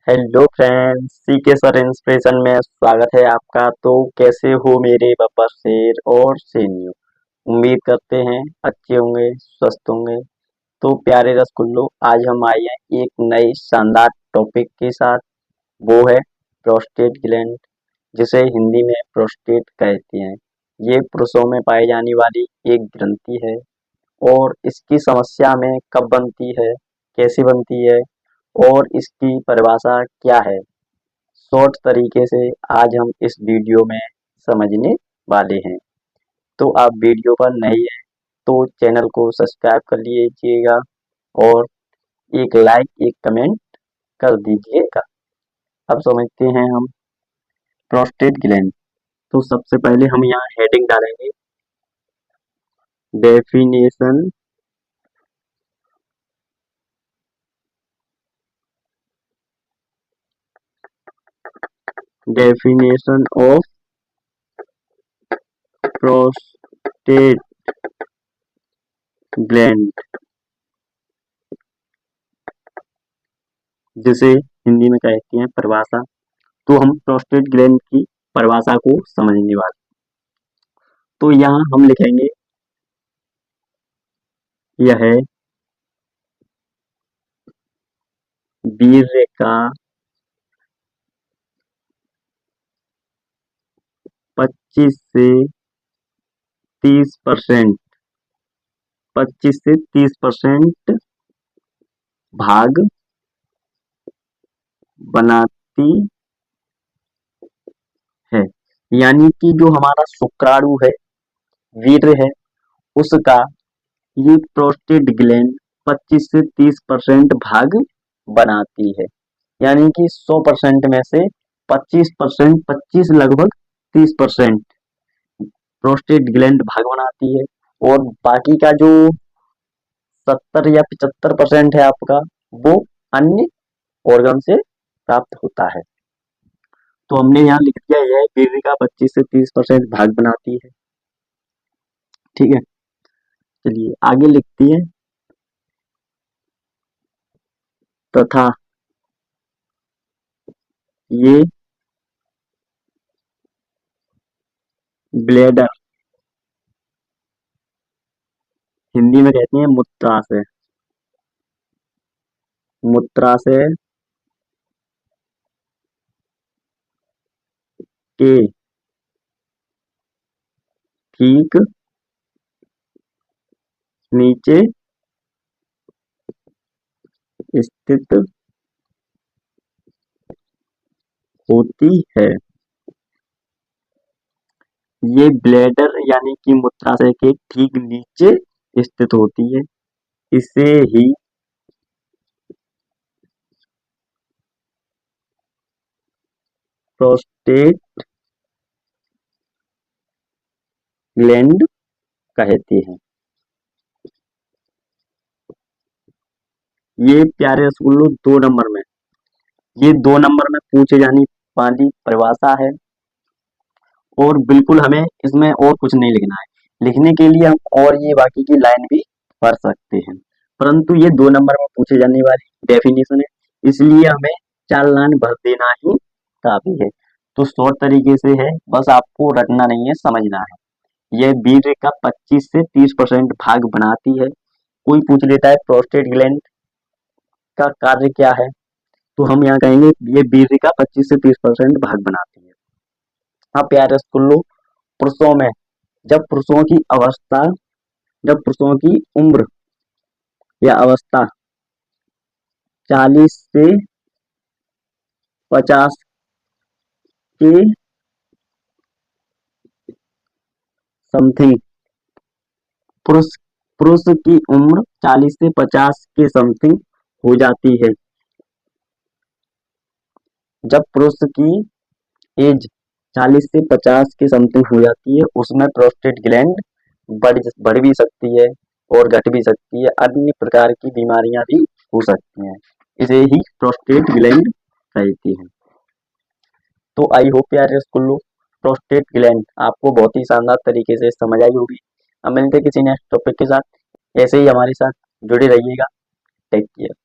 Hello friends, सी के sir inspiration में स्वागत है आपका। तो कैसे हो मेरे बब्बर शेर और शेरनियों। उम्मीद करते हैं अच्छे होंगे, स्वस्थ होंगे। तो प्यारे रसगुल्लो, आज हम आए हैं एक नए शानदार टॉपिक के साथ। वो है प्रोस्टेट ग्लैंड, जिसे हिंदी में प्रोस्टेट कहते हैं। ये पुरुषों में पाई जाने वाली एक ग्रंथि है और इसकी समस्या में कब बनती है, कैसे बनती है और इसकी परिभाषा क्या है, शॉर्ट तरीके से आज हम इस वीडियो में समझने वाले हैं। तो आप वीडियो पर नए हैं तो चैनल को सब्सक्राइब कर लीजिएगा और एक लाइक एक कमेंट कर दीजिएगा। अब समझते हैं हम प्रोस्टेट ग्लैंड। तो सबसे पहले हम यहाँ हेडिंग डालेंगे, definition definition of prostate gland, जिसे हिंदी में कहते हैं परिभाषा। तो हम प्रोस्टेट ग्लैंड की परिभाषा को समझने वाले। तो यहाँ हम लिखेंगे, यह वीर्य का 25 से 30% 25 से 30% भाग बनाती है। यानी कि जो हमारा शुक्राणु है, वीर्य है, उसका ये प्रोस्टेट ग्लैंड 25 से 30% भाग बनाती है। यानी कि 100% में से 25%, 25 लगभग 30% प्रोस्टेट ग्लैंड भाग बनाती है और बाकी का जो 70 या 75% है आपका, वो अन्य ऑर्गन से प्राप्त होता है। तो हमने यहाँ लिख दिया, यह वीर्य का 25 से 30% भाग बनाती है। ठीक है, चलिए आगे लिखती है, तथा ये ब्लैडर, हिंदी में कहते हैं मूत्राशय, मूत्राशय के ठीक नीचे स्थित होती है। ये ब्लैडर यानी कि मूत्राशय के ठीक नीचे स्थित होती है। इसे ही प्रोस्टेट ग्लैंड कहते हैं। ये प्यारे रसगुल्लो 2 नंबर में, ये 2 नंबर में पूछे जाने वाली परिभाषा है और बिल्कुल हमें इसमें और कुछ नहीं लिखना है। लिखने के लिए हम और ये बाकी की लाइन भी पढ़ सकते हैं, परंतु ये 2 नंबर में पूछे जाने वाली डेफिनेशन है, इसलिए हमें 4 लाइन भर देना ही काफी है। तो शॉर्ट तरीके से है, बस आपको रटना नहीं है, समझना है। यह वीर्य का 25 से 30% भाग बनाती है। कोई पूछ लेता है प्रोस्टेट ग्लैंड का कार्य क्या है, तो हम यहाँ कहेंगे ये वीर्य का 25 से 30% भाग बनाती है। हाँ प्यारे स्कूलों, पुरुषों में जब पुरुषों की अवस्था, जब पुरुषों की उम्र या अवस्था 40 से 50 के समथिंग, पुरुष पुरुष की उम्र 40 से 50 के समथिंग हो जाती है। जब पुरुष की एज 40 से 50 के समथिंग हो जाती है, उसमें प्रोस्टेट ग्लैंड बढ़ भी सकती है और घट भी सकती है। अन्य प्रकार की बीमारियां भी हो सकती हैं। इसे ही प्रोस्टेट ग्लैंड कहती हैं। तो आई होप यार स्कूलों, प्रोस्टेट ग्लैंड आपको बहुत ही शानदार तरीके से समझ आई होगी। अब मिलते किसी नेक्स्ट टॉपिक के साथ। ऐसे ही हमारे साथ जुड़े रहिएगा। Take care.